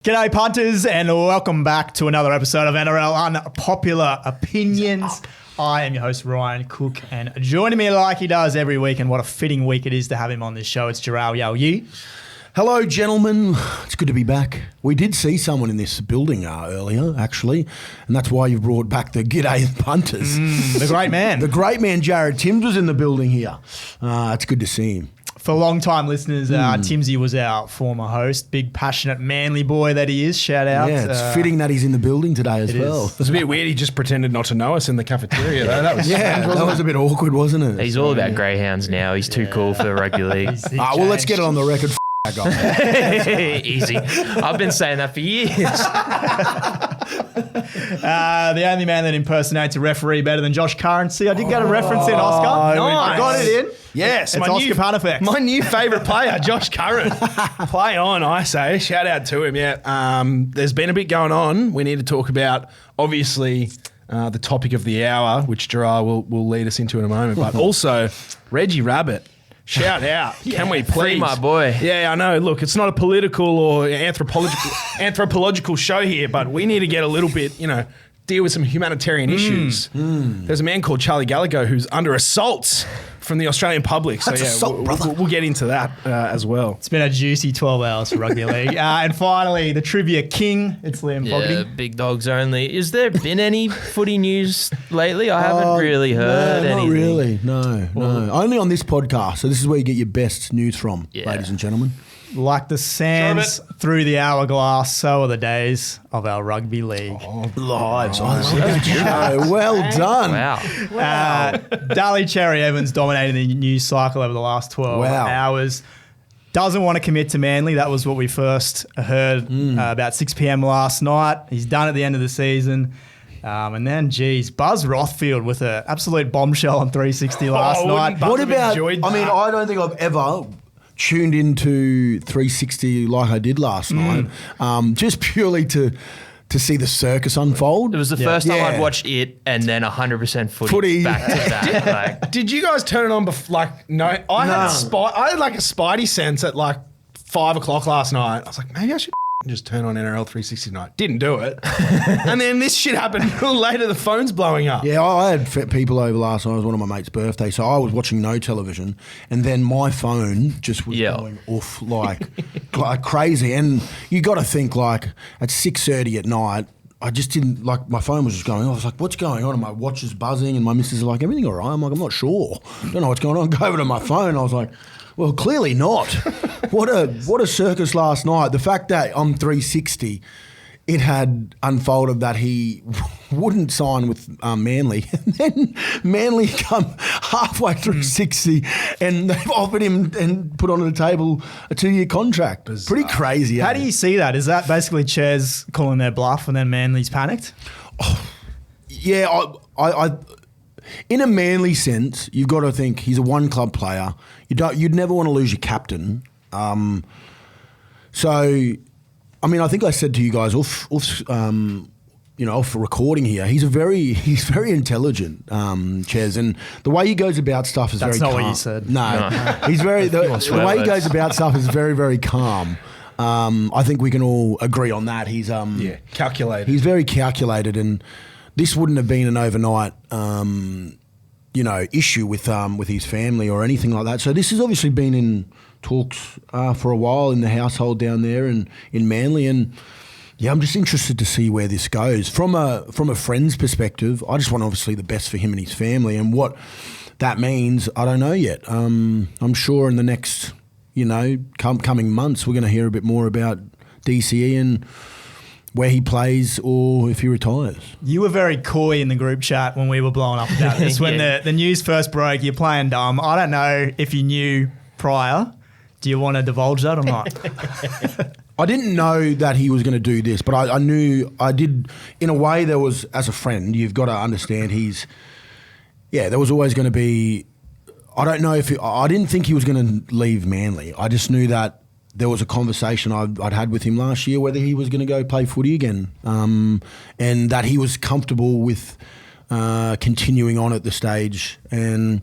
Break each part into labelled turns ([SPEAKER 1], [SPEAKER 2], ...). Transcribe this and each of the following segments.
[SPEAKER 1] G'day punters and welcome back to another episode of NRL Unpopular Opinions. I am your host Ryan Cook and joining me like he does every week, and what a fitting week it is to have him on this show, it's Jharal. Yo, you?
[SPEAKER 2] Hello, gentlemen. It's good to be back. We did see someone in this building earlier, actually, and that's why you've brought back the G'day punters.
[SPEAKER 1] The great man.
[SPEAKER 2] The great man, Jared Timms, was in the building here. It's good to see him.
[SPEAKER 1] For long-time listeners, Timsy was our former host, big, passionate, manly boy that he is. Shout out.
[SPEAKER 2] Yeah, it's fitting that he's in the building today as well.
[SPEAKER 3] It was a bit weird. He just pretended not to know us in the cafeteria. Though. That was
[SPEAKER 2] that was a bit awkward, wasn't it?
[SPEAKER 4] He's all about greyhounds now. He's too cool for the rugby league.
[SPEAKER 2] Well, let's get it on the record.
[SPEAKER 4] Easy. I've been saying that for years.
[SPEAKER 1] The only man that impersonates a referee better than Josh Currency. I did get a reference in, Oscar.
[SPEAKER 3] Nice.
[SPEAKER 1] I got it in.
[SPEAKER 3] Yes,
[SPEAKER 1] it's Oscar Panafex.
[SPEAKER 3] My new favourite player, Josh Curran. Play on, I say. Shout out to him. Yeah, there's been a bit going on. We need to talk about, obviously, the topic of the hour, which Jharal will lead us into in a moment, but also Reggie Rabbit. Shout out. Can we please?
[SPEAKER 4] Free my boy.
[SPEAKER 3] Yeah, I know. Look, it's not a political or anthropological show here, but we need to get a little bit, deal with some humanitarian issues. There's a man called Charlie Gallagher who's under assault from the Australian public. So,
[SPEAKER 2] That's assault, brother.
[SPEAKER 3] We'll get into that as well.
[SPEAKER 1] It's been a juicy 12 hours for rugby league. And finally, the trivia king, it's Liam Fogarty.
[SPEAKER 4] Big dogs only. Has there been any footy news lately? I haven't really heard anything.
[SPEAKER 2] Not really, no. Only on this podcast. So this is where you get your best news from, ladies and gentlemen.
[SPEAKER 1] Like the sands through the hourglass, so are the days of our rugby league.
[SPEAKER 2] Lives. Well done.
[SPEAKER 4] Wow.
[SPEAKER 1] Daly Cherry Evans dominated the news cycle over the last 12 hours. Doesn't want to commit to Manly. That was what we first heard about 6 p.m. last night. He's done at the end of the season. And then, Buzz Rothfield with an absolute bombshell on 360 last night.
[SPEAKER 2] What about, I don't think I've ever tuned into 360 like I did last night, just purely to see the circus unfold.
[SPEAKER 4] It was the first time I'd watched it, and then 100% footy back to back.
[SPEAKER 3] Did you guys turn it on before? I had like a spidey sense at like 5 o'clock last night. I was like, maybe I should just turn on NRL 360 night. Didn't do it. And then this shit happened a little later. The phone's blowing up.
[SPEAKER 2] Yeah, I had people over last night. It was one of my mate's birthday, so I was watching no television, and then my phone just was going off like crazy. And you got to think, like, at 6:30 at night, I just didn't, like, my phone was just going off. I was like, what's going on? And my watch is buzzing, and my missus is like, everything all right? I'm like, I'm not sure. Don't know what's going on. Go over to my phone. I was like, well, clearly not. What a circus last night. The fact that on 360 it had unfolded that he wouldn't sign with Manly, and then Manly come halfway through 60 and they've offered him and put on the table a 2-year contract. Bizarre. Pretty crazy.
[SPEAKER 1] How do you see that? Is that basically Ches calling their bluff and then Manly's panicked?
[SPEAKER 2] Yeah, I in a Manly sense, you've got to think he's a one-club player. You'd never want to lose your captain. So, I mean, I think I said to you guys off recording here, he's very intelligent, Ches, and the way he goes about stuff is very calm. That's not what you
[SPEAKER 1] said.
[SPEAKER 2] No. He's very the way he goes about stuff is very, very calm. I think we can all agree on that. He's
[SPEAKER 3] calculated.
[SPEAKER 2] He's very calculated, and this wouldn't have been an overnight, issue with his family or anything like that. So this has obviously been in talks for a while in the household down there and in Manly, and I'm just interested to see where this goes. From a friend's perspective, I just want obviously the best for him and his family, and what that means, I don't know yet. I'm sure in the next, coming months, we're going to hear a bit more about DCE and where he plays or if he retires. You
[SPEAKER 1] were very coy in the group chat when we were blowing up about this. When the news first broke, you're playing dumb. I don't know if you knew prior. Do you want to divulge that or not?
[SPEAKER 2] I didn't know that he was going to do this, but I knew I did. In a way, there was, as a friend, you've got to understand there was always going to be, I don't know I didn't think he was going to leave Manly. I just knew that there was a conversation I'd had with him last year whether he was going to go play footy again, and that he was comfortable with continuing on at the stage. And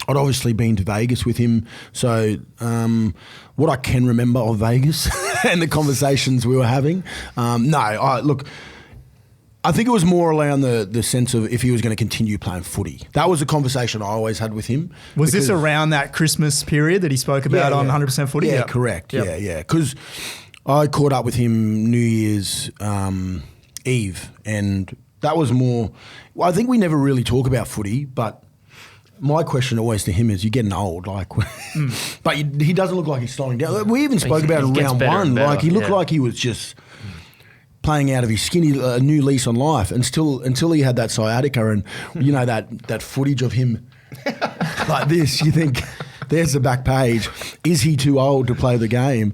[SPEAKER 2] I'd obviously been to Vegas with him. So what I can remember of Vegas and the conversations we were having, I think it was more around the sense of if he was going to continue playing footy. That was a conversation I always had with him.
[SPEAKER 1] Was this around that Christmas period that he spoke about on 100% Footy?
[SPEAKER 2] Yeah, correct. Yep. Yeah. Because I caught up with him New Year's Eve, and that was more... Well, I think we never really talk about footy, but my question always to him is, you're getting old, but he doesn't look like he's slowing down. We even spoke about it in round one. Like, he looked like he was just... playing out of his skin, a new lease on life, and until he had that sciatica and that footage of him like this, you think there's the back page. Is he too old to play the game?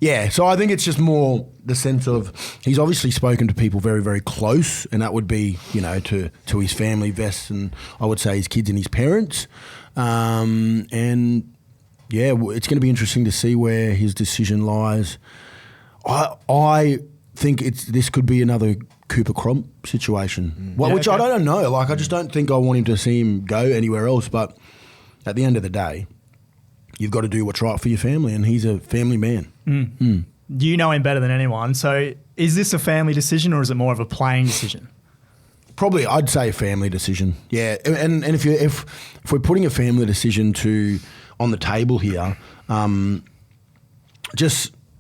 [SPEAKER 2] Yeah, so I think it's just more the sense of he's obviously spoken to people very, very close, and that would be to his family, Vest, and I would say his kids and his parents, and yeah, it's going to be interesting to see where his decision lies. I think this could be another Cooper Crump situation, which I don't know. Like, I just don't think I want him to see him go anywhere else. But at the end of the day, you've got to do what's right for your family, and he's a family man.
[SPEAKER 1] You know him better than anyone. So is this a family decision, or is it more of a playing decision?
[SPEAKER 2] Probably, I'd say a family decision. Yeah, and if we're putting a family decision on the table here,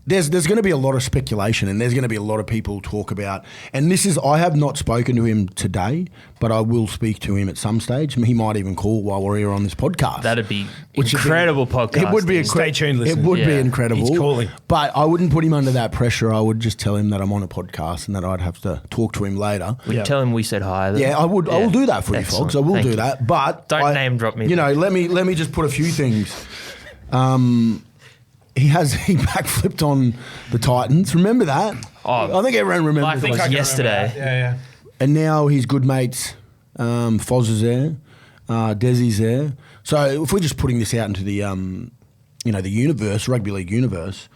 [SPEAKER 2] There's going to be a lot of speculation, and there's going to be a lot of people talk about, and I have not spoken to him today, but I will speak to him at some stage. He might even call while we're here on this podcast.
[SPEAKER 4] That'd be incredible podcast.
[SPEAKER 2] It would be
[SPEAKER 3] Stay tuned, listen.
[SPEAKER 2] It would be incredible.
[SPEAKER 3] He's calling.
[SPEAKER 2] But I wouldn't put him under that pressure. I would just tell him that I'm on a podcast and that I'd have to talk to him later.
[SPEAKER 4] Tell him we said hi. Then.
[SPEAKER 2] Yeah, I would. Yeah. I will do that for you, folks. I will do that. But
[SPEAKER 4] don't name drop me.
[SPEAKER 2] Let me just put a few things. He backflipped on the Titans. Remember that? I think everyone remembers.
[SPEAKER 4] I think yesterday.
[SPEAKER 3] Yeah.
[SPEAKER 2] And now his good mates, Foz is there, Desi's there. So if we're just putting this out into the, the universe, rugby league universe,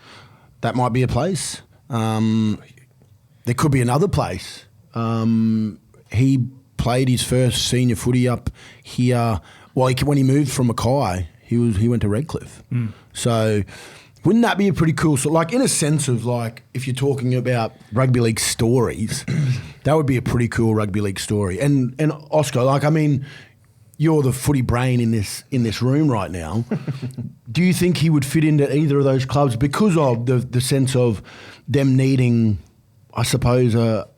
[SPEAKER 2] that might be a place. There could be another place. He played his first senior footy up here. Well, when he moved from Mackay, he went to Redcliffe. So. Wouldn't that be a pretty cool, in a sense of if you're talking about rugby league stories, that would be a pretty cool rugby league story. And Oscar, you're the footy brain in this room right now. Do you think he would fit into either of those clubs because of the sense of them needing, I suppose, a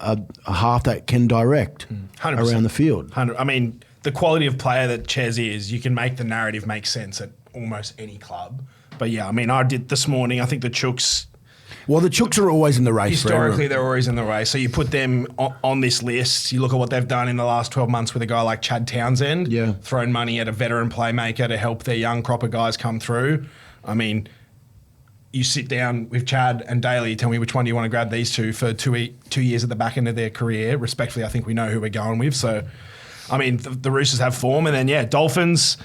[SPEAKER 2] half that can direct 100%. Around the field?
[SPEAKER 3] 100%. I mean, the quality of player that Ches is, you can make the narrative make sense at almost any club. But yeah, I mean, I did this morning. I think the Chooks...
[SPEAKER 2] Well, the Chooks are always in the race.
[SPEAKER 3] Historically, they're always in the race. So you put them on this list. You look at what they've done in the last 12 months with a guy like Chad Townsend, throwing money at a veteran playmaker to help their young crop of guys come through. I mean, you sit down with Chad and Daly, tell me which one do you want to grab these two for 2 years at the back end of their career. Respectfully, I think we know who we're going with. So, I mean, the Roosters have form. And then, Dolphins...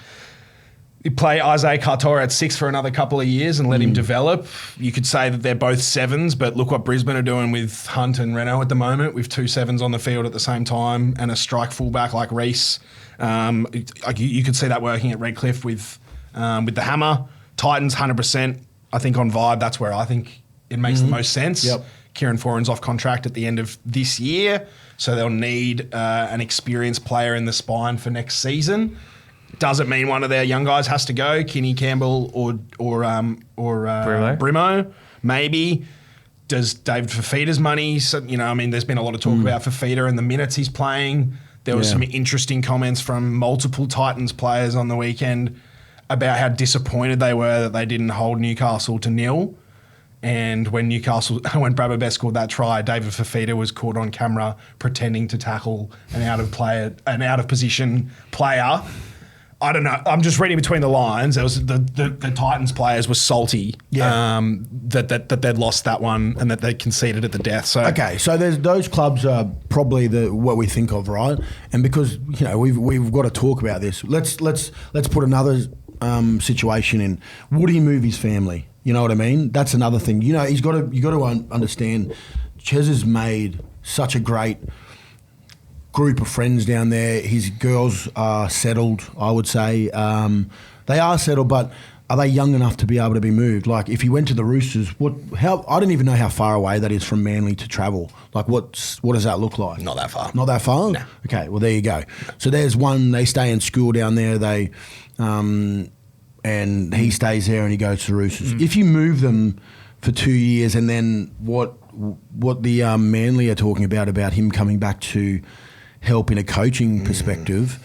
[SPEAKER 3] You play Isaiah Kartora at 6 for another couple of years and let him develop. You could say that they're both 7s, but look what Brisbane are doing with Hunt and Reno at the moment, with 2 7s on the field at the same time and a strike fullback like Reese. You could see that working at Redcliffe with the Hammer. Titans, 100%. I think on vibe, that's where I think it makes the most sense.
[SPEAKER 2] Yep.
[SPEAKER 3] Kieran Foran's off contract at the end of this year, so they'll need an experienced player in the spine for next season. Doesn't mean one of their young guys has to go, Kinney Campbell or Brimo, maybe. Does David Fafita's money? So, there's been a lot of talk about Fafita and the minutes he's playing. There was some interesting comments from multiple Titans players on the weekend about how disappointed they were that they didn't hold Newcastle to 0. And when Brabber Best scored that try, David Fafita was caught on camera pretending to tackle an out of position player. I don't know. I'm just reading between the lines. There was the Titans players were salty that they'd lost that one and that they conceded at the death. So
[SPEAKER 2] okay, so those clubs are probably what we think of, right? And because we've got to talk about this. Let's put another situation in. Would he move his family? You know what I mean? That's another thing. You got to understand. Ches has made such a great group of friends down there. His girls are settled, I would say. They are settled, but are they young enough to be able to be moved? Like, if he went to the Roosters, I don't even know how far away that is from Manly to travel. Like, what does that look like?
[SPEAKER 3] Not that far.
[SPEAKER 2] Not that far?
[SPEAKER 3] No.
[SPEAKER 2] Okay, well, there you go. So there's one, they stay in school down there, and he stays there and he goes to the Roosters. If you move them for 2 years and then what the Manly are talking about him coming back to help in a coaching perspective,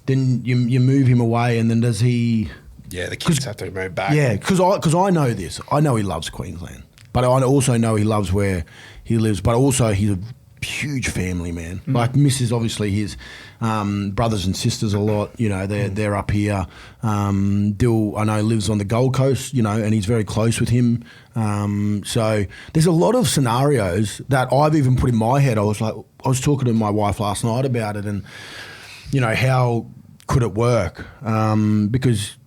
[SPEAKER 2] then you move him away, and then does he...
[SPEAKER 3] Yeah, the kids have to move back.
[SPEAKER 2] Yeah, because I know this. I know he loves Queensland, but I also know he loves where he lives, but also he's a huge family man. Like, misses obviously his brothers and sisters a lot. You know, they're up here. Dill, I know, lives on the Gold Coast, you know, and he's very close with him. So there's a lot of scenarios that I've even put in my head. I was talking to my wife last night about it, and, you know, how could it work? Because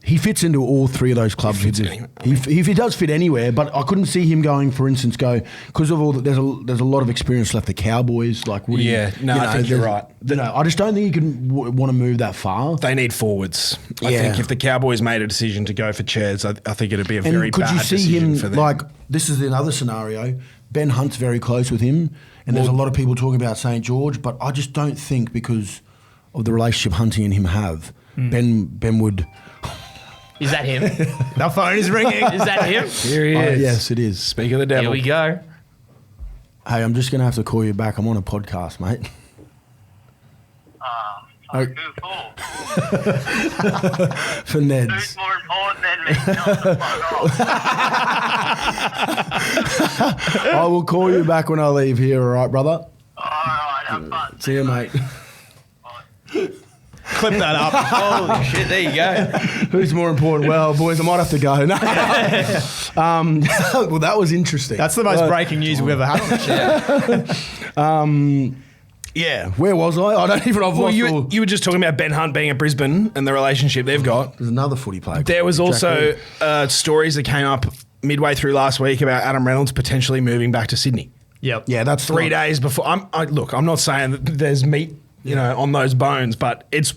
[SPEAKER 2] he fits into all three of those clubs. He does fit anywhere, but I couldn't see him going, for instance, because of all that. There's a lot of experience left. The Cowboys, like Woody.
[SPEAKER 3] Yeah, no, I think you're right.
[SPEAKER 2] I just don't think you can want to move that far.
[SPEAKER 3] They need forwards. I think if the Cowboys made a decision to go for Chairs, I think it'd be a very bad decision for them.
[SPEAKER 2] Like, this is another scenario. Ben Hunt's very close with him, and there's a lot of people talking about St. George, but I just don't think, because of the relationship Hunty and him have, Ben would...
[SPEAKER 4] Is that him?
[SPEAKER 1] The phone is ringing.
[SPEAKER 4] Is that him?
[SPEAKER 3] Here he is.
[SPEAKER 2] Yes, it is.
[SPEAKER 3] Speak of the devil.
[SPEAKER 4] Here we go.
[SPEAKER 2] Hey, I'm just going to have to call you back. I'm on a podcast, mate.
[SPEAKER 5] Who for?
[SPEAKER 2] For Ned's.
[SPEAKER 5] Who's more important than me? Not the fuck off.
[SPEAKER 2] I will call you back when I leave here, all right, brother?
[SPEAKER 5] All right, have fun.
[SPEAKER 2] See you, mate.
[SPEAKER 1] Clip that up.
[SPEAKER 4] Holy shit, there you go.
[SPEAKER 2] Who's more important? Well, boys, I might have to go. No. Well, that was interesting.
[SPEAKER 1] That's the most breaking news we've ever had on the show.
[SPEAKER 2] Yeah, where was I? I don't even know.
[SPEAKER 3] Well, you were just talking about Ben Hunt being at Brisbane and the relationship they've got.
[SPEAKER 2] There's another footy player.
[SPEAKER 3] There was also stories that came up midway through last week about Adam Reynolds potentially moving back to Sydney.
[SPEAKER 1] Yep.
[SPEAKER 2] Yeah, that's
[SPEAKER 3] 3 days before. I'm not saying that there's meat, on those bones, but it's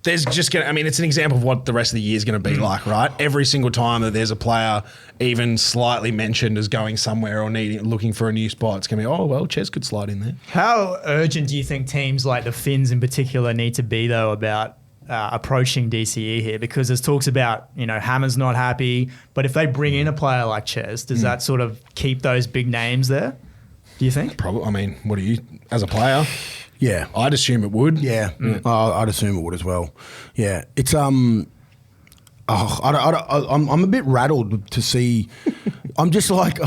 [SPEAKER 3] an example of what the rest of the year is going to be like, right? Every single time that there's a player even slightly mentioned as going somewhere or looking for a new spot, it's going to be, Ches could slide in there.
[SPEAKER 1] How urgent do you think teams like the Finns in particular need to be, though, about approaching DCE here? Because there's talks about, Hammer's not happy, but if they bring in a player like Ches, does that sort of keep those big names there, do you think?
[SPEAKER 3] Probably. What do you, as a player?
[SPEAKER 2] Yeah,
[SPEAKER 3] I'd assume it would.
[SPEAKER 2] Yeah, I'd assume it would as well. Yeah, it's I'm a bit rattled to see. I'm just like,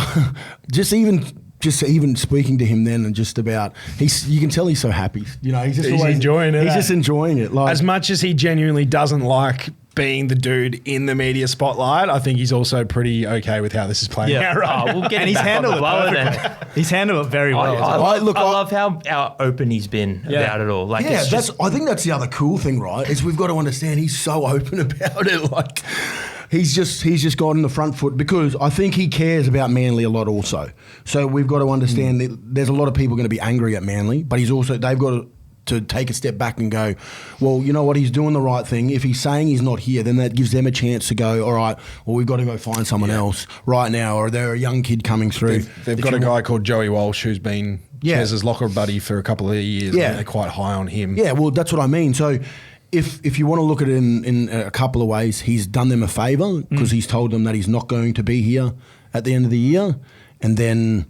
[SPEAKER 2] just even speaking to him then, and just about you can tell he's so happy. He's
[SPEAKER 3] enjoying it.
[SPEAKER 2] He's just enjoying it. Like,
[SPEAKER 3] as much as he genuinely doesn't like being the dude in the media spotlight, I think he's also pretty okay with how this is playing out. Right?
[SPEAKER 4] We'll get
[SPEAKER 1] and he's handled it then. He's handled it very well.
[SPEAKER 4] I love how open he's been about it all. Like,
[SPEAKER 2] I think that's the other cool thing, right? Is we've got to understand he's so open about it. Like, he's just got on the front foot, because I think he cares about Manly a lot also. So we've got to understand that there's a lot of people going to be angry at Manly, but they've got to take a step back and go, well, you know what, he's doing the right thing. If he's saying he's not here, then that gives them a chance to go, all right, well, we've got to go find someone else right now, or they're a young kid coming through.
[SPEAKER 3] They've got a guy called Joey Walsh who's been Ches's locker buddy for a couple of years.
[SPEAKER 2] Yeah.
[SPEAKER 3] And they're quite high on him.
[SPEAKER 2] Yeah, well, that's what I mean. So if you want to look at it in a couple of ways, he's done them a favour, because he's told them that he's not going to be here at the end of the year, and then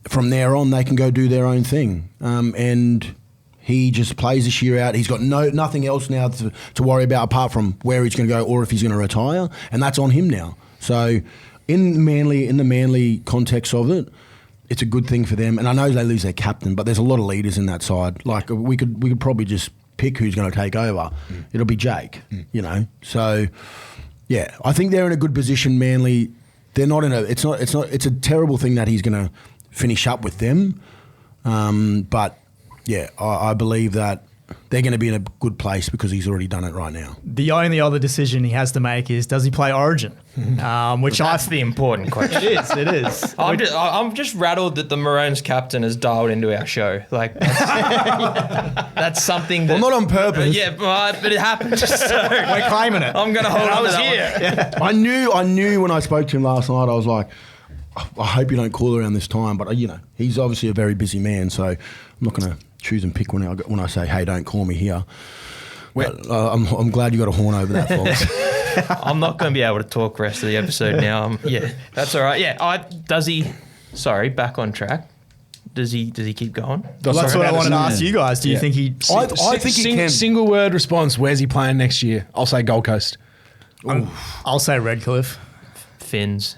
[SPEAKER 2] from there on, they can go do their own thing. And he just plays this year out. He's got nothing else now to worry about apart from where he's going to go or if he's going to retire, and that's on him now. So in the Manly context of it, it's a good thing for them. And I know they lose their captain, but there's a lot of leaders in that side. Like, we could probably just pick who's going to take over. It'll be Jake, So yeah, I think they're in a good position. Manly, they're not in a. It's a terrible thing that he's going to finish up with them, but yeah, I believe that they're going to be in a good place because he's already done it right now.
[SPEAKER 1] The only other decision he has to make is, does he play Origin? Which
[SPEAKER 4] That's the important question.
[SPEAKER 1] it is.
[SPEAKER 4] I'm just rattled that the Maroons captain has dialed into our show. Like, that's something that...
[SPEAKER 2] Well, not on purpose.
[SPEAKER 4] Yeah, but it happened. So
[SPEAKER 1] We're claiming it.
[SPEAKER 4] I'm going to hold on to that
[SPEAKER 3] here.
[SPEAKER 4] one.
[SPEAKER 2] I knew when I spoke to him last night, I was like, I hope you don't call around this time. But, he's obviously a very busy man, so I'm not going to choose and pick when I say, hey, don't call me here. But, I'm glad you got a horn over that, folks.
[SPEAKER 4] I'm not going to be able to talk the rest of the episode now. Yeah, that's all right. Yeah, does he... Sorry, back on track. Does he keep going?
[SPEAKER 1] Well, that's what I wanted to ask you guys. Do you think he...
[SPEAKER 2] I think he can.
[SPEAKER 3] Single word response, where's he playing next year? I'll say Gold Coast.
[SPEAKER 1] I'll say Redcliffe.
[SPEAKER 4] Finns.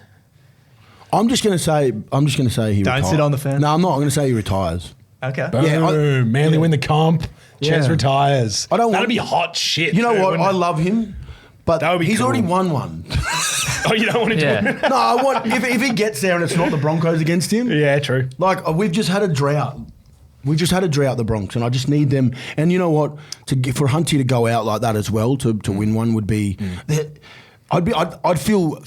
[SPEAKER 2] I'm just going to say he
[SPEAKER 1] Don't
[SPEAKER 2] retires.
[SPEAKER 1] sit on the fence.
[SPEAKER 2] No, I'm not. I'm going to say he retires.
[SPEAKER 1] Okay.
[SPEAKER 3] Boom. Manly win the comp. Ches retires. That'd be hot shit.
[SPEAKER 2] You know what?
[SPEAKER 3] wouldn't
[SPEAKER 2] I
[SPEAKER 3] it?
[SPEAKER 2] love him, but
[SPEAKER 3] That would be
[SPEAKER 2] he's
[SPEAKER 3] cool.
[SPEAKER 2] already won one.
[SPEAKER 3] Oh, you don't want to do it?
[SPEAKER 2] No, I want if he gets there and it's not the Broncos against him.
[SPEAKER 3] Yeah, true.
[SPEAKER 2] Like we've just had a drought. We've just had a drought, the Bronx, and I just need them. And you know what? For Hunty to go out like that as well to win one would be. I feel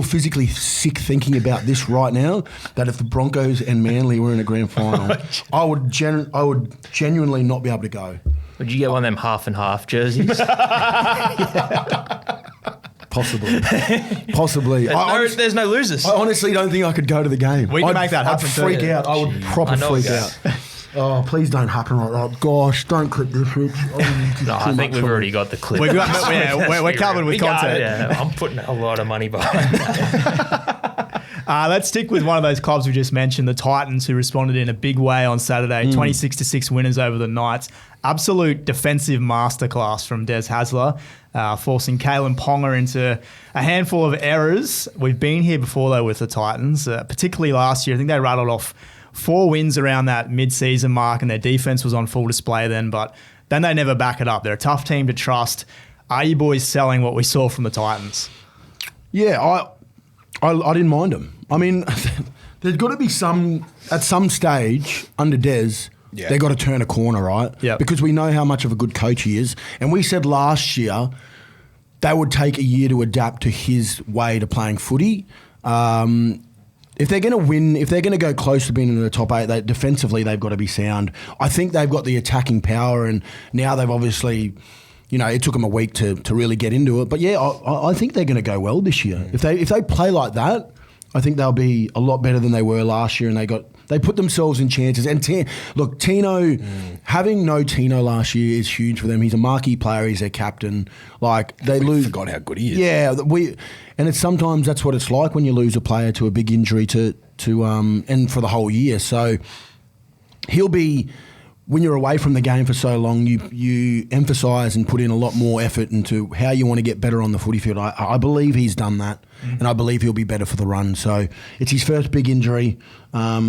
[SPEAKER 2] physically sick thinking about this right now. That if the Broncos and Manly were in a grand final, I would genuinely not be able to go.
[SPEAKER 4] Would you get one of them half and half jerseys?
[SPEAKER 2] Possibly.
[SPEAKER 4] There's no losers.
[SPEAKER 2] I honestly don't think I could go to the game.
[SPEAKER 1] We can make that happen
[SPEAKER 2] I'd freak
[SPEAKER 1] too.
[SPEAKER 2] out. I would proper freak out. Oh, please don't happen like that. Gosh, don't clip this, Rich.
[SPEAKER 4] No, I think we've already got the clip.
[SPEAKER 1] We're covered with content.
[SPEAKER 4] Yeah, I'm putting a lot of money behind that.
[SPEAKER 1] Let's stick with one of those clubs we just mentioned, the Titans, who responded in a big way on Saturday. 26-6 winners over the Knights. Absolute defensive masterclass from Des Hasler, forcing Kalen Ponga into a handful of errors. We've been here before, though, with the Titans, particularly last year. I think they rattled off 4 wins around that mid-season mark, and their defense was on full display then, but then they never back it up. They're a tough team to trust. Are you boys selling what we saw from the Titans?
[SPEAKER 2] Yeah, I didn't mind them. I mean, there's got to be at some stage under Des, they've got to turn a corner, right?
[SPEAKER 1] Yep.
[SPEAKER 2] Because we know how much of a good coach he is. And we said last year they would take a year to adapt to his way to playing footy. If they're going to win, if they're going to go close to being in the top 8, defensively they've got to be sound. I think they've got the attacking power, and now they've obviously, it took them a week to really get into it. But yeah, I think they're going to go well this year. If they play like that, I think they'll be a lot better than they were last year, and they put themselves in chances. And Tino, having no Tino last year is huge for them. He's a marquee player. He's their captain. Like they lose.
[SPEAKER 3] Forgot how good he is.
[SPEAKER 2] Yeah, and it's sometimes that's what it's like when you lose a player to a big injury to and for the whole year. So he'll be. When you're away from the game for so long, you emphasise and put in a lot more effort into how you want to get better on the footy field. I believe he's done that, and I believe he'll be better for the run. So it's his first big injury. I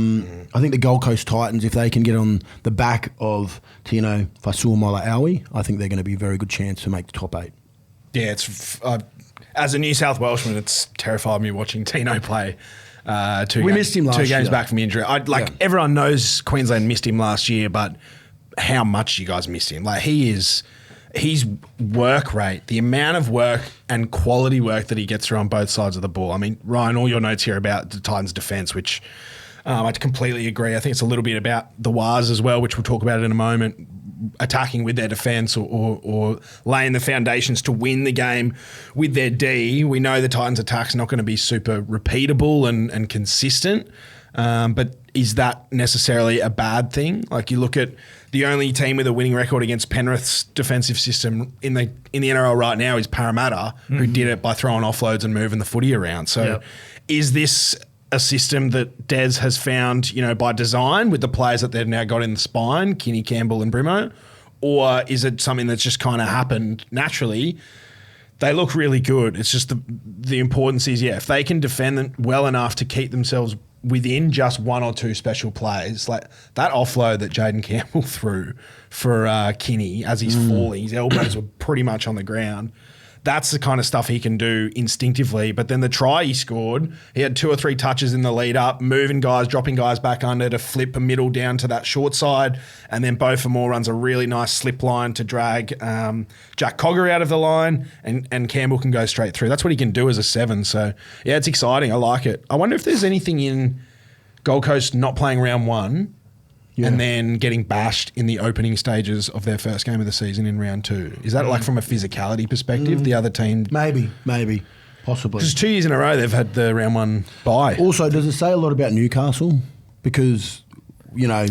[SPEAKER 2] think the Gold Coast Titans, if they can get on the back of Tino Fasuamala-Aui, I think they're going to be a very good chance to make the top 8.
[SPEAKER 3] Yeah, it's as a New South Welshman, it's terrified me watching Tino play.
[SPEAKER 2] We missed him last year.
[SPEAKER 3] 2 games back from injury. Everyone knows Queensland missed him last year, but how much you guys missed him. Like his work rate, the amount of work and quality work that he gets through on both sides of the ball. I mean, Ryan, all your notes here about the Titans' defence, which I completely agree. I think it's a little bit about the Wars as well, which we'll talk about in a moment, attacking with their defence or laying the foundations to win the game with their D. We know the Titans' attack's not going to be super repeatable and consistent, but is that necessarily a bad thing? Like you look at the only team with a winning record against Penrith's defensive system in the NRL right now is Parramatta, who did it by throwing offloads and moving the footy around. So is this a system that Des has found, by design with the players that they've now got in the spine, Kinney, Campbell and Brimo? Or is it something that's just kind of happened naturally? They look really good. It's just the importance is, if they can defend them well enough to keep themselves within just 1 or 2 special plays, like that offload that Jaden Campbell threw for Kinney as he's falling, his elbows were pretty much on the ground. that's the kind of stuff he can do instinctively. But then the try he scored, he had 2 or 3 touches in the lead up, moving guys, dropping guys back under to flip a middle down to that short side. And then Beau Fermor runs a really nice slip line to drag Jack Cogger out of the line, and Campbell can go straight through. That's what he can do as a 7. So, yeah, it's exciting. I like it. I wonder if there's anything in Gold Coast not playing round 1 and then getting bashed in the opening stages of their first game of the season in round 2. Is that like from a physicality perspective, the other team?
[SPEAKER 2] Maybe, possibly.
[SPEAKER 3] Because 2 years in a row they've had the round 1 bye.
[SPEAKER 2] Also, does it say a lot about Newcastle? Because, you know,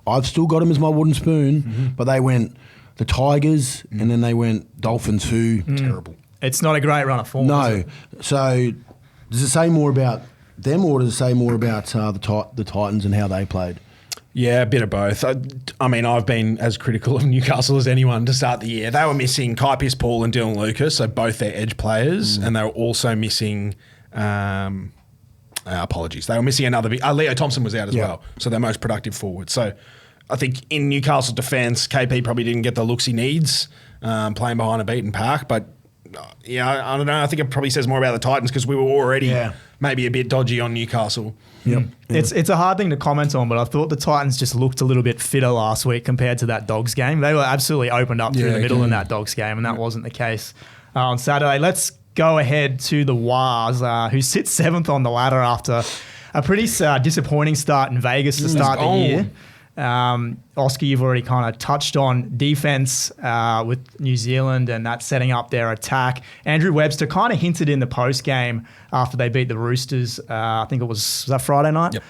[SPEAKER 2] I've still got them as my wooden spoon, but they went the Tigers and then they went Dolphins, who...
[SPEAKER 3] Terrible.
[SPEAKER 1] It's not a great run of form.
[SPEAKER 2] No. So does it say more about them, or does it say more about the Titans and how they played?
[SPEAKER 3] Yeah, a bit of both. I mean, I've been as critical of Newcastle as anyone to start the year. They were missing Kai Pearce-Paul and Dylan Lucas, so both their edge players, and they were also missing... apologies. They were missing another big... Leo Thompson was out as well, so their most productive forward. So I think in Newcastle defence, KP probably didn't get the looks he needs playing behind a beaten pack, but I don't know. I think it probably says more about the Titans because we were already maybe a bit dodgy on Newcastle.
[SPEAKER 2] Yep.
[SPEAKER 1] It's a hard thing to comment on, but I thought the Titans just looked a little bit fitter last week compared to that Dogs game. They were absolutely opened up through the middle in that Dogs game, and that wasn't the case on Saturday. Let's go ahead to the Wars, who sit 7th on the ladder after a pretty disappointing start in Vegas to start the year. Oscar, you've already kind of touched on defense with New Zealand and that setting up their attack. Andrew Webster kind of hinted in the post game after they beat the Roosters. I think it was that Friday night.
[SPEAKER 3] Yep.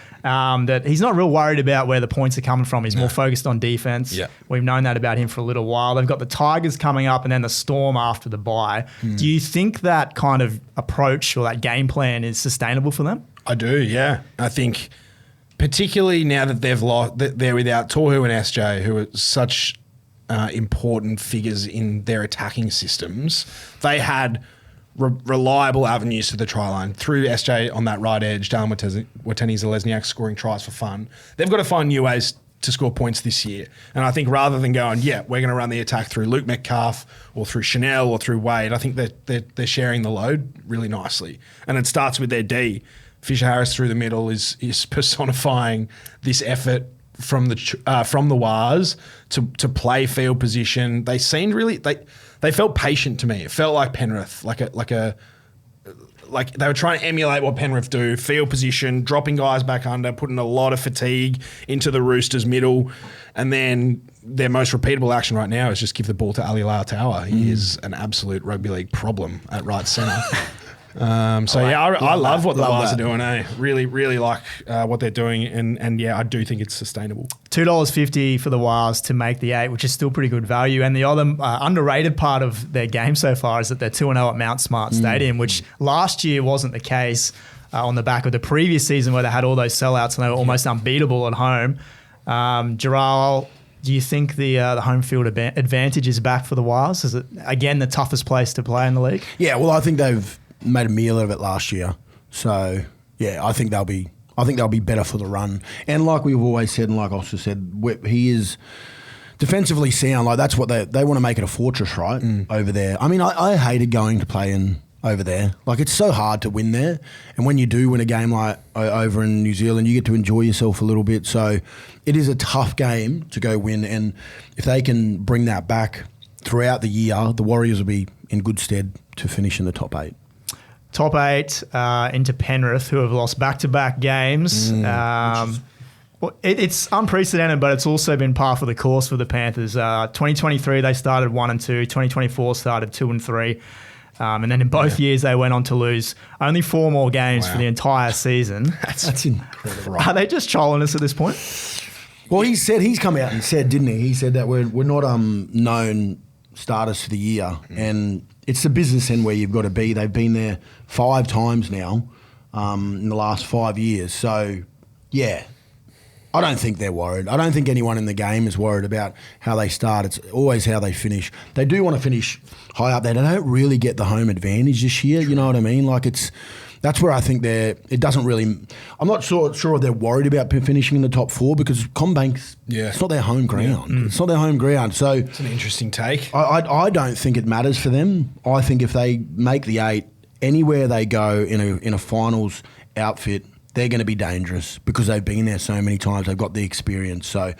[SPEAKER 1] That he's not real worried about where the points are coming from. He's more focused on defense.
[SPEAKER 3] Yep.
[SPEAKER 1] We've known that about him for a little while. They've got the Tigers coming up and then the Storm after the bye. Do you think that kind of approach or that game plan is sustainable for them?
[SPEAKER 3] I do, yeah. I think particularly now that they're without Tohu and SJ, who are such important figures in their attacking systems, they had reliable avenues to the try line through SJ on that right edge, Dallin Watene-Zelezniak scoring tries for fun. They've got to find new ways to score points this year. And I think rather than going, we're going to run the attack through Luke Metcalf or through Chanel or through Wade, I think that they're sharing the load really nicely. And it starts with their D. Fisher Harris through the middle is personifying this effort from the Wars to play field position. They seemed really they felt patient to me. It felt like Penrith, like they were trying to emulate what Penrith do: field position, dropping guys back under, putting a lot of fatigue into the Roosters' middle, and then their most repeatable action right now is just give the ball to Ali Lautoa. He is an absolute rugby league problem at right centre. I love what the Wars are doing. Really, really like what they're doing, and I do think it's sustainable.
[SPEAKER 1] $2.50 for the Wars to make the 8, which is still pretty good value. And the other underrated part of their game so far is that they're 2-0 at Mount Smart Stadium, which last year wasn't the case on the back of the previous season where they had all those sellouts and they were almost unbeatable at home. Jharal, do you think the home field advantage is back for the Wars? Is it, again, the toughest place to play in the league?
[SPEAKER 2] Yeah, well, I think they've made a meal out of it last year. So, I think they'll be better for the run. And like we've always said, and like Oscar said, he is defensively sound. Like that's what they want to make it a fortress, right? Over there. I mean, I hated going to play over there. Like it's so hard to win there. And when you do win a game like over in New Zealand, you get to enjoy yourself a little bit. So it is a tough game to go win. And if they can bring that back throughout the year, the Warriors will be in good stead to finish in the top 8.
[SPEAKER 1] Top 8 into Penrith, who have lost back-to-back games. It's unprecedented, but it's also been par for the course for the Panthers. 2023, they started 1-2. 2024 started 2-3. And then in both years, they went on to lose only 4 more games for the entire season.
[SPEAKER 2] That's incredible.
[SPEAKER 1] Are they just trolling us at this point?
[SPEAKER 2] Well, he's come out and said, didn't he? He said that we're not known starters for the year, and it's the business end where you've got to be. They've been there 5 times now in the last 5 years. So, I don't think they're worried. I don't think anyone in the game is worried about how they start. It's always how they finish. They do want to finish high up there. They don't really get the home advantage this year. You know what I mean? Like That's where I think it doesn't really. I'm not sure they're worried about finishing in the top 4 because CommBank's.
[SPEAKER 3] Yeah.
[SPEAKER 2] It's not their home ground. It's not their home ground. So
[SPEAKER 3] It's an interesting take.
[SPEAKER 2] I don't think it matters for them. I think if they make the 8, anywhere they go in a finals outfit, they're going to be dangerous because they've been there so many times. They've got the experience. So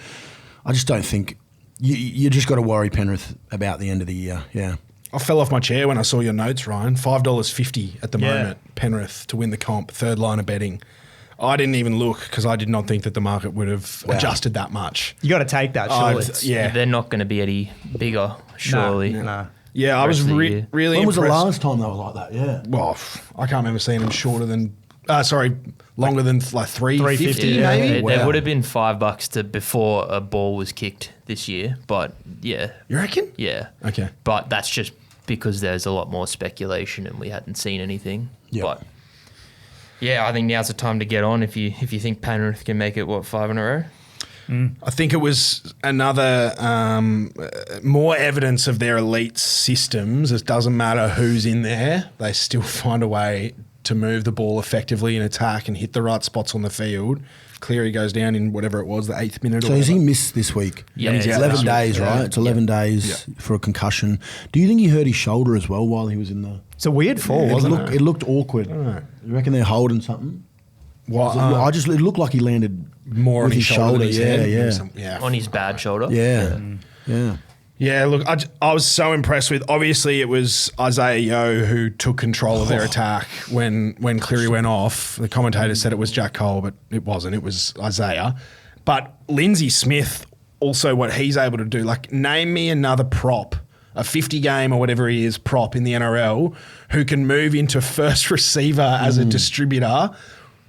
[SPEAKER 2] I just don't think you just got to worry Penrith about the end of the year. Yeah.
[SPEAKER 3] I fell off my chair when I saw your notes, Ryan. $5.50 at the moment, Penrith to win the comp, third line of betting. I didn't even look because I did not think that the market would have adjusted that much.
[SPEAKER 1] You got to take that, surely.
[SPEAKER 4] They're not going to be any bigger, surely.
[SPEAKER 1] No.
[SPEAKER 3] Yeah, I was really
[SPEAKER 2] When was the
[SPEAKER 3] impressed.
[SPEAKER 2] last time they were like that? Yeah.
[SPEAKER 3] Well, I can't remember seeing them longer than like 350
[SPEAKER 1] Yeah.
[SPEAKER 3] maybe.
[SPEAKER 4] There would have been $5 before a ball was kicked this year, but yeah.
[SPEAKER 3] You reckon?
[SPEAKER 4] Yeah.
[SPEAKER 3] Okay.
[SPEAKER 4] But that's just because there's a lot more speculation and we hadn't seen anything.
[SPEAKER 2] Yep.
[SPEAKER 4] But yeah, I think now's the time to get on if you think Penrith can make it, 5 in a row?
[SPEAKER 3] I think it was another more evidence of their elite systems. It doesn't matter who's in there; they still find a way to move the ball effectively in attack and hit the right spots on the field. Cleary goes down in whatever it was, the 8th minute.
[SPEAKER 2] So has he missed this week?
[SPEAKER 4] Yeah,
[SPEAKER 2] it's
[SPEAKER 4] he's
[SPEAKER 2] 11
[SPEAKER 4] out.
[SPEAKER 2] days, right?
[SPEAKER 3] Yeah.
[SPEAKER 2] It's 11 days for a concussion. Do you think he hurt his shoulder as well while he was in the?
[SPEAKER 1] It's a weird fall, wasn't it?
[SPEAKER 2] It looked awkward. You reckon they're holding something?
[SPEAKER 3] What?
[SPEAKER 2] It looked like he landed
[SPEAKER 3] More
[SPEAKER 2] with
[SPEAKER 3] on his shoulder. Than his head.
[SPEAKER 2] Yeah.
[SPEAKER 3] Yeah.
[SPEAKER 4] On his bad shoulder?
[SPEAKER 2] Yeah.
[SPEAKER 3] Yeah, look, I was so impressed with. Obviously, it was Isaiah Yeo who took control of their attack when Cleary went off. The commentator said it was Jack Cole, but it wasn't. It was Isaiah. But Lindsay Smith, also what he's able to do. Like, name me another prop, a 50 game or whatever he is prop in the NRL, who can move into first receiver as a distributor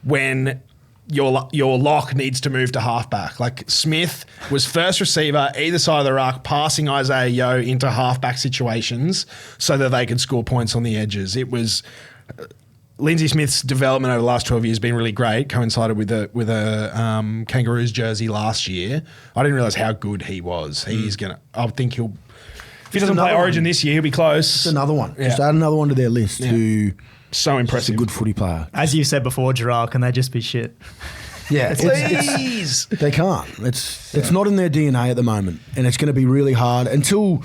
[SPEAKER 3] when your lock needs to move to halfback. Like, Smith was first receiver either side of the ruck, passing Isaiah Yeo into halfback situations so that they could score points on the edges. It was Lindsay Smith's development over the last 12 years has been really great. Coincided with a Kangaroos jersey last year. I didn't realise how good he was. He's gonna. I think he'll. If he doesn't play Origin this year, he'll be close.
[SPEAKER 2] Just another one.
[SPEAKER 3] Yeah.
[SPEAKER 2] Just add another one to their list. Who
[SPEAKER 3] So
[SPEAKER 2] is a
[SPEAKER 3] impressive.
[SPEAKER 2] good footy player.
[SPEAKER 1] As you said before, Jharal, can they just be shit?
[SPEAKER 2] Yeah,
[SPEAKER 3] Please.
[SPEAKER 2] they can't. It's not in their DNA at the moment, and it's going to be really hard until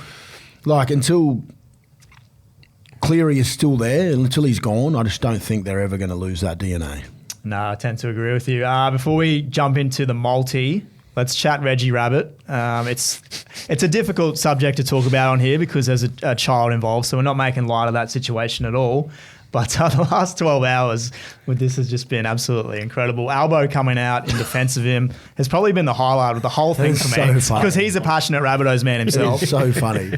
[SPEAKER 2] Cleary is still there, and until he's gone. I just don't think they're ever going to lose that DNA.
[SPEAKER 1] No, I tend to agree with you. Before we jump into the multi, let's chat Reggie Rabbit. It's a difficult subject to talk about on here because there's a child involved, so we're not making light of that situation at all. But the last 12 hours with this has just been absolutely incredible. Albo coming out in defence of him has probably been the highlight of the whole thing
[SPEAKER 2] It's
[SPEAKER 1] for me
[SPEAKER 2] so funny.
[SPEAKER 1] because he's a passionate Rabbitohs man himself.
[SPEAKER 2] It's so funny.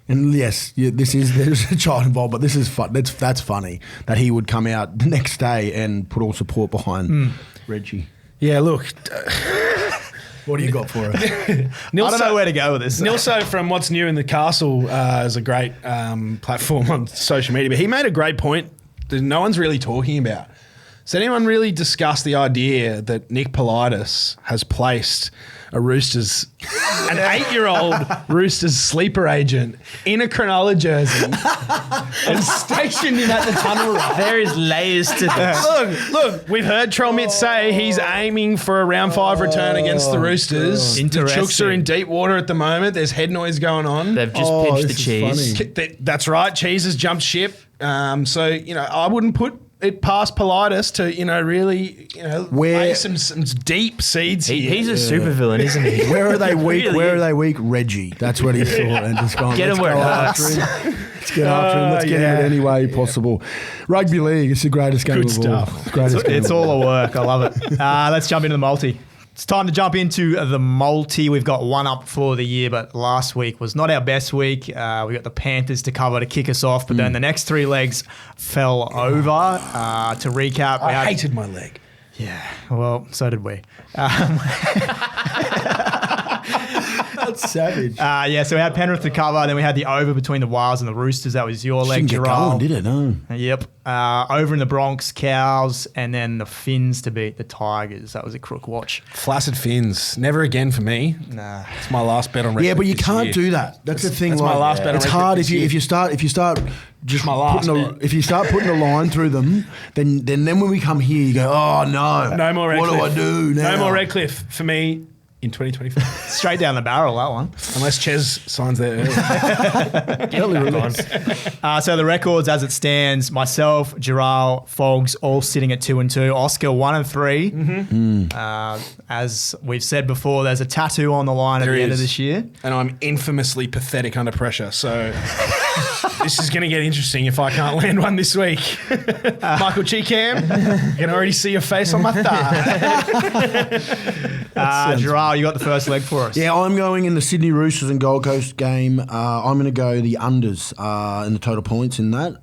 [SPEAKER 2] And yes, there's a child involved, but this is fun. That's funny that he would come out the next day and put all support behind Reggie.
[SPEAKER 3] Yeah, look.
[SPEAKER 2] What do you got for us?
[SPEAKER 1] I don't know where to go with this.
[SPEAKER 3] Nilso from What's New in the Castle is a great platform on social media, but he made a great point that no one's really talking about. Has anyone really discussed the idea that Nick Politis has placed an 8-year-old Roosters sleeper agent in a Cronulla jersey and stationed him at the tunnel run?
[SPEAKER 4] There is layers to this.
[SPEAKER 3] Look, we've heard Trollmitz say he's aiming for a round 5 return against the Roosters. The
[SPEAKER 1] Interesting.
[SPEAKER 3] Chooks are in deep water at the moment. There's head noise going on.
[SPEAKER 4] They've just pinched the
[SPEAKER 2] this is
[SPEAKER 4] cheese.
[SPEAKER 2] funny.
[SPEAKER 3] That's right. Cheese has jumped ship. So, I wouldn't put it past Politis to, really, lay some deep seeds here.
[SPEAKER 4] He's a supervillain, isn't he?
[SPEAKER 2] Where are they weak?
[SPEAKER 4] Really
[SPEAKER 2] Where are
[SPEAKER 4] is.
[SPEAKER 2] they weak? Reggie. That's what he thought. And just gone,
[SPEAKER 4] Get him
[SPEAKER 2] let's
[SPEAKER 4] where
[SPEAKER 2] go
[SPEAKER 4] it
[SPEAKER 2] after
[SPEAKER 4] hurts.
[SPEAKER 2] him. Let's get after him. Let's get him in any way possible. Rugby league. It's the greatest game
[SPEAKER 3] Good
[SPEAKER 2] of all.
[SPEAKER 3] stuff.
[SPEAKER 2] It's greatest game
[SPEAKER 1] It's
[SPEAKER 2] of
[SPEAKER 1] all a work. I love it. Let's jump into the multi. It's time to jump into the multi. We've got one up for the year, but last week was not our best week. We got the Panthers to cover to kick us off, but then the next 3 legs fell over. To recap, we
[SPEAKER 3] I
[SPEAKER 1] had,
[SPEAKER 3] hated my leg.
[SPEAKER 1] yeah, well, so did we.
[SPEAKER 3] That's
[SPEAKER 2] That's savage.
[SPEAKER 1] So we had Penrith to cover, then we had the over between the Wales and the Roosters. That was your leg,
[SPEAKER 2] Didn't get
[SPEAKER 1] Jharal.
[SPEAKER 2] going, did it? No.
[SPEAKER 1] Yep. Over in the Bronx, Cows, and then the Finns to beat the Tigers. That was a crook watch.
[SPEAKER 3] Flaccid fins. Never again for me.
[SPEAKER 1] Nah.
[SPEAKER 3] It's my last bet on Redcliffe.
[SPEAKER 2] Yeah, but you
[SPEAKER 3] this
[SPEAKER 2] can't
[SPEAKER 3] year.
[SPEAKER 2] do that. That's the thing.
[SPEAKER 3] That's my last bet on
[SPEAKER 2] It's
[SPEAKER 3] Redcliffe
[SPEAKER 2] hard
[SPEAKER 3] this
[SPEAKER 2] if you
[SPEAKER 3] year.
[SPEAKER 2] if you start just
[SPEAKER 3] My last
[SPEAKER 2] putting
[SPEAKER 3] bet.
[SPEAKER 2] if you start putting a line through them, then when we come here, you go, oh no,
[SPEAKER 3] No more Redcliffe.
[SPEAKER 2] What do I do now?
[SPEAKER 3] No more Redcliffe for me in 2025.
[SPEAKER 1] Straight down the barrel, that one.
[SPEAKER 3] Unless Ches signs there early.
[SPEAKER 1] So the records as it stands, myself, Jharal, Fogs, all sitting at 2 and 2. Oscar 1 and 3. As we've said before, there's a tattoo on the line
[SPEAKER 3] There
[SPEAKER 1] at the end
[SPEAKER 3] is.
[SPEAKER 1] of this year.
[SPEAKER 3] And I'm infamously pathetic under pressure. So this is going to get interesting if I can't land one this week. Michael Cheekham, I can already see your face on my thigh.
[SPEAKER 1] Jharal, you got the first leg for us.
[SPEAKER 2] Yeah, I'm going in the Sydney Roosters and Gold Coast game. I'm going to go the unders in the total points in that.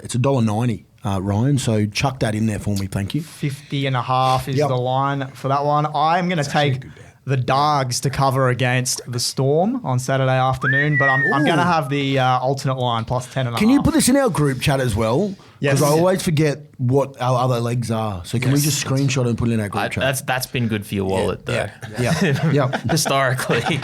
[SPEAKER 2] It's $1.90, Ryan. So chuck that in there for me, thank you.
[SPEAKER 1] 50.5 is
[SPEAKER 2] Yep.
[SPEAKER 1] the line for that one. I'm going to take the Dogs to cover against the Storm on Saturday afternoon, but I'm going to have the alternate line plus 10.5.
[SPEAKER 2] Can you put this in our group chat as well?
[SPEAKER 1] Yes.
[SPEAKER 2] Because I always forget what our other legs are. So can we just screenshot and put it in our group chat?
[SPEAKER 4] That's been good for your wallet, though.
[SPEAKER 2] Yeah.
[SPEAKER 4] Historically.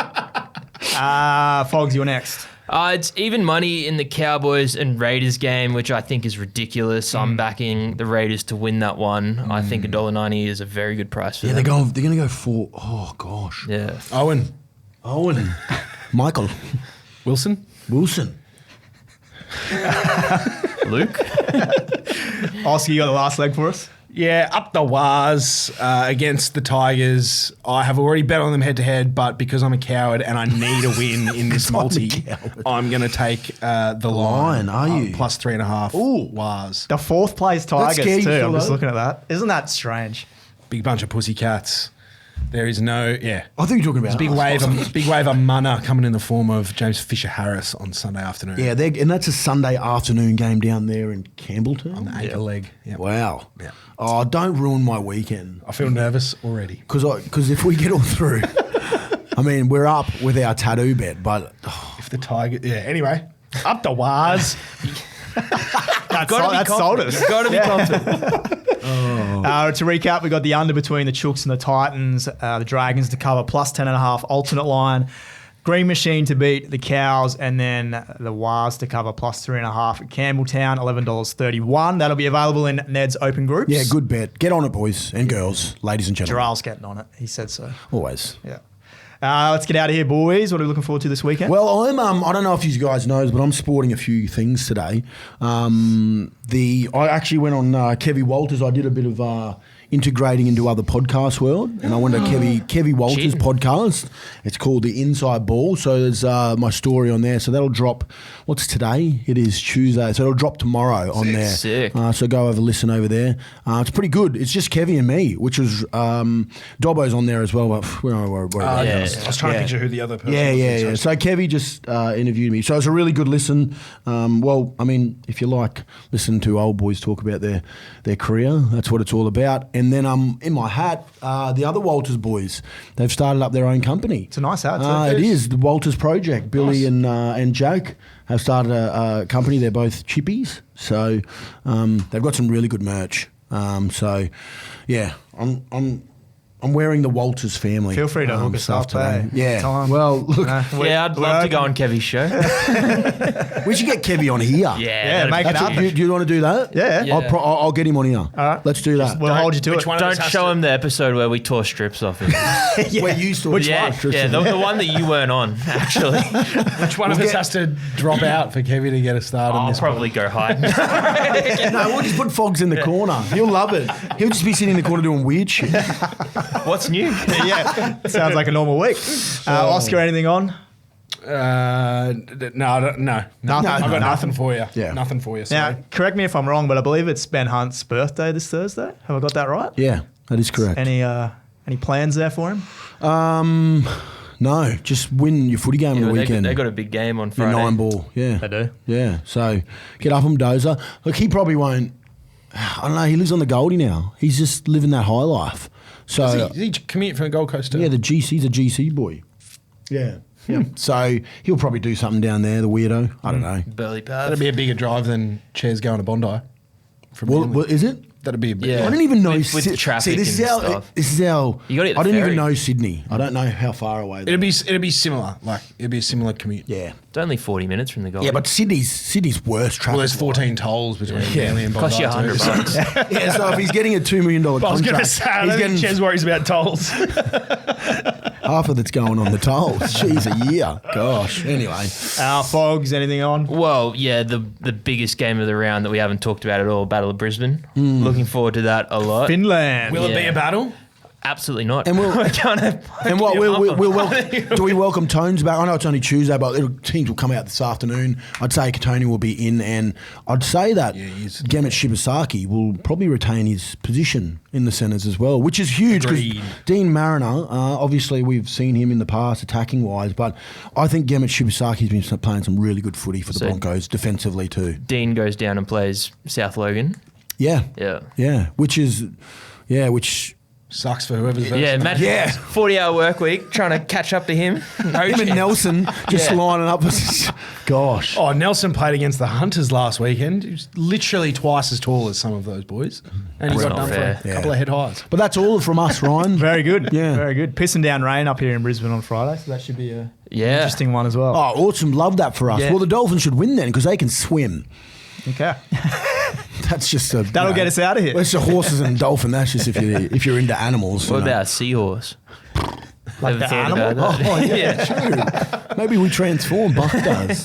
[SPEAKER 1] Fogs, you're next.
[SPEAKER 4] It's even money in the Cowboys and Raiders game, which I think is ridiculous. I'm backing the Raiders to win that one. I think $1.90 is a very good price for
[SPEAKER 2] Yeah,
[SPEAKER 4] them.
[SPEAKER 2] they're going to go for, oh gosh.
[SPEAKER 4] Yeah.
[SPEAKER 3] Owen.
[SPEAKER 2] Michael.
[SPEAKER 3] Wilson.
[SPEAKER 4] Luke?
[SPEAKER 1] Oscar, you got the last leg for us?
[SPEAKER 3] Yeah, up the Waz against the Tigers. I have already bet on them head-to-head, but because I'm a coward and I need a win in this multi, I'm going to take the line.
[SPEAKER 2] Are you?
[SPEAKER 3] Plus 3.5.
[SPEAKER 1] Ooh.
[SPEAKER 3] Waz.
[SPEAKER 1] The fourth place Tigers
[SPEAKER 2] scary
[SPEAKER 1] too.
[SPEAKER 2] still,
[SPEAKER 1] I'm just
[SPEAKER 2] though.
[SPEAKER 1] looking at that. Isn't that strange?
[SPEAKER 3] Big bunch of pussycats. There is no,
[SPEAKER 2] I think you're talking about
[SPEAKER 3] big wave of mana coming in the form of James Fisher-Harris on Sunday afternoon.
[SPEAKER 2] Yeah, and that's a Sunday afternoon game down there in Campbelltown.
[SPEAKER 3] On the anchor leg. Yep.
[SPEAKER 2] Wow.
[SPEAKER 3] Yeah.
[SPEAKER 2] Oh, don't ruin my weekend.
[SPEAKER 3] I feel nervous already.
[SPEAKER 2] Because if we get all through, I mean, we're up with our tattoo bet, but
[SPEAKER 3] If the Tiger, anyway, up the Waz.
[SPEAKER 1] That's sold us.
[SPEAKER 4] Got to be confident.
[SPEAKER 1] To recap, we got the under between the Chooks and the Titans, the Dragons to cover plus 10.5 alternate line, Green Machine to beat the Cows, and then the Waz to cover plus 3.5 at Campbelltown, $11.31. That'll be available in Ned's open groups.
[SPEAKER 2] yeah, good bet. Get on it, boys and girls, ladies and gentlemen.
[SPEAKER 1] Jarrell's getting on it. He said so.
[SPEAKER 2] Always.
[SPEAKER 1] Yeah. Let's get out of here, boys. What are we looking forward to this weekend?
[SPEAKER 2] Well, I'm I don't know if you guys know, but I'm sporting a few things today. I actually went on Kevy Walters. I did a bit of integrating into other podcast world, and I went to Kevy Walters' podcast. It's called The Inside Ball. So there's my story on there. So that'll drop. What's today? It is Tuesday. So it'll drop tomorrow on there.
[SPEAKER 4] Sick.
[SPEAKER 2] So go listen over there. It's pretty good. It's just Kevy and me, which was Dobbo's on there as well. But we're
[SPEAKER 3] I was trying to picture who the other person was.
[SPEAKER 2] So Kevy just interviewed me. So it's a really good listen. Well, I mean, if you like listening to old boys talk about their career, that's what it's all about. And then in my hat, the other Walters boys, they've started up their own company.
[SPEAKER 1] It's a nice hat, too.
[SPEAKER 2] It is, the Walters Project. Billy and Jake have started a company. They're both chippies. So they've got some really good merch. So, yeah, I'm wearing the Walters family.
[SPEAKER 1] Feel free to hook us up today.
[SPEAKER 2] Yeah.
[SPEAKER 1] Time.
[SPEAKER 2] Well, look,
[SPEAKER 4] Yeah, I'd love to go on Kevy's show.
[SPEAKER 2] we should get Kevy on here.
[SPEAKER 1] Yeah, make it happen.
[SPEAKER 2] Do you want to do that?
[SPEAKER 1] Yeah.
[SPEAKER 4] Yeah.
[SPEAKER 2] I'll get him on here. All
[SPEAKER 1] right.
[SPEAKER 2] Let's do that.
[SPEAKER 1] We'll hold you to
[SPEAKER 3] Which
[SPEAKER 1] it.
[SPEAKER 3] one of
[SPEAKER 4] Don't
[SPEAKER 3] us has
[SPEAKER 4] show
[SPEAKER 3] to-
[SPEAKER 4] him the episode where we tore strips off him.
[SPEAKER 2] Where you still
[SPEAKER 4] Yeah, the one that you weren't on, actually.
[SPEAKER 3] Which one of us has to drop out for Kevy to get a start on
[SPEAKER 4] I'll
[SPEAKER 3] this?
[SPEAKER 4] probably go hide.
[SPEAKER 2] No, we'll just put Fogs in the corner. He'll love it. He'll just be sitting in the corner doing weird shit.
[SPEAKER 4] What's new?
[SPEAKER 1] Yeah, sounds like a normal week. Oscar, anything on?
[SPEAKER 3] No, I've got nothing for you.
[SPEAKER 2] Yeah.
[SPEAKER 3] Nothing for you.
[SPEAKER 1] Now,
[SPEAKER 3] Sorry.
[SPEAKER 1] correct me if I'm wrong, but I believe it's Ben Hunt's birthday this Thursday. Have I got that right?
[SPEAKER 2] Yeah, that is correct.
[SPEAKER 1] Any plans there for him?
[SPEAKER 2] No, just win your footy game on the weekend.
[SPEAKER 4] They got a big game on
[SPEAKER 2] Your
[SPEAKER 4] Friday.
[SPEAKER 2] 9-ball. Yeah.
[SPEAKER 1] They do.
[SPEAKER 2] Yeah. So get up and dozer. Look, he probably won't. I don't know. He lives on the Goldie now. He's just living that high life. So
[SPEAKER 3] Does he commute from the Gold Coast too?
[SPEAKER 2] yeah, he's a GC boy. Yeah. So he'll probably do something down there, the weirdo. I don't know.
[SPEAKER 4] Burley Path.
[SPEAKER 3] That'd be a bigger drive than Ches going to Bondi. From
[SPEAKER 2] Well,
[SPEAKER 3] Manly.
[SPEAKER 2] is it?
[SPEAKER 3] That'd be a big.
[SPEAKER 4] Yeah.
[SPEAKER 2] I don't even know.
[SPEAKER 4] With the traffic
[SPEAKER 2] this is
[SPEAKER 4] and
[SPEAKER 2] how.
[SPEAKER 4] stuff.
[SPEAKER 2] This is how.
[SPEAKER 4] You gotta hit the
[SPEAKER 2] I don't
[SPEAKER 4] ferry.
[SPEAKER 2] even know Sydney. I don't know how far away.
[SPEAKER 3] It'd be similar. Like it'd be a similar commute.
[SPEAKER 2] Yeah.
[SPEAKER 4] It's only 40 minutes from the Gold.
[SPEAKER 2] Yeah, but Sydney's worse traffic.
[SPEAKER 3] Well, there's 14 tolls between Manly and Bondi.
[SPEAKER 4] Cost you $100 bucks.
[SPEAKER 2] Yeah, so if he's getting a $2 million contract,
[SPEAKER 3] I was going to say, I
[SPEAKER 2] he's
[SPEAKER 3] don't think
[SPEAKER 2] getting
[SPEAKER 3] Ches worries about tolls.
[SPEAKER 2] half of that's going on the tolls. Jeez, a year. Gosh. Anyway.
[SPEAKER 1] Fogs, anything on?
[SPEAKER 4] Well, yeah, the biggest game of the round that we haven't talked about at all, Battle of Brisbane. Looking forward to that a lot.
[SPEAKER 1] Finland.
[SPEAKER 3] Will it be a battle?
[SPEAKER 4] Absolutely not.
[SPEAKER 2] And we'll-
[SPEAKER 4] We're gonna
[SPEAKER 2] And what
[SPEAKER 4] we'll
[SPEAKER 2] do we welcome Tones back? I know it's only Tuesday, but teams will come out this afternoon. I'd say Katoni will be in, and I'd say that Gemmet Shibasaki will probably retain his position in the centres as well, which is huge because
[SPEAKER 3] Agreed.
[SPEAKER 2] Dean Mariner, obviously we've seen him in the past attacking wise, but I think Gemmet Shibasaki's been playing some really good footy for the Broncos defensively too.
[SPEAKER 4] Dean goes down and plays South Logan.
[SPEAKER 2] Yeah, which
[SPEAKER 3] Sucks for whoever's
[SPEAKER 4] Yeah, imagine
[SPEAKER 2] Yeah.
[SPEAKER 4] 40-hour work week trying to catch up to him. No
[SPEAKER 2] him and
[SPEAKER 4] chance.
[SPEAKER 2] Nelson just lining up. Gosh.
[SPEAKER 3] Oh, Nelson played against the Hunters last weekend. He was literally twice as tall as some of those boys. And he
[SPEAKER 4] That's
[SPEAKER 3] got
[SPEAKER 4] not
[SPEAKER 3] done
[SPEAKER 4] fair.
[SPEAKER 3] for a couple of head highs.
[SPEAKER 2] But that's all from us, Ryan.
[SPEAKER 1] Very good.
[SPEAKER 2] Yeah.
[SPEAKER 1] Very good. Pissing down rain up here in Brisbane on Friday, so that should be a
[SPEAKER 4] Yeah.
[SPEAKER 1] interesting one as well.
[SPEAKER 2] Oh, awesome. Love that for us.
[SPEAKER 1] Yeah.
[SPEAKER 2] Well, the Dolphins should win then because they can swim.
[SPEAKER 1] Okay.
[SPEAKER 2] That's just a...
[SPEAKER 1] That'll get us out of here.
[SPEAKER 2] That's the horses and dolphin. That's just if you're into animals.
[SPEAKER 4] What
[SPEAKER 2] you know.
[SPEAKER 4] about a seahorse?
[SPEAKER 1] Like
[SPEAKER 4] Ever
[SPEAKER 1] the
[SPEAKER 4] thought
[SPEAKER 1] animal?
[SPEAKER 4] about that?
[SPEAKER 2] Oh, yeah, true. Maybe we transform. Buck does.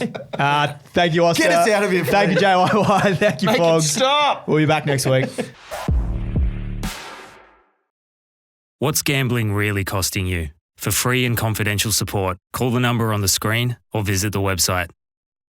[SPEAKER 1] Thank you, Oscar.
[SPEAKER 2] Get us out of here,
[SPEAKER 1] Thank you, JYY. Thank you, Fogs.
[SPEAKER 3] Stop!
[SPEAKER 1] We'll be back next week.
[SPEAKER 6] What's gambling really costing you? For free and confidential support, call the number on the screen or visit the website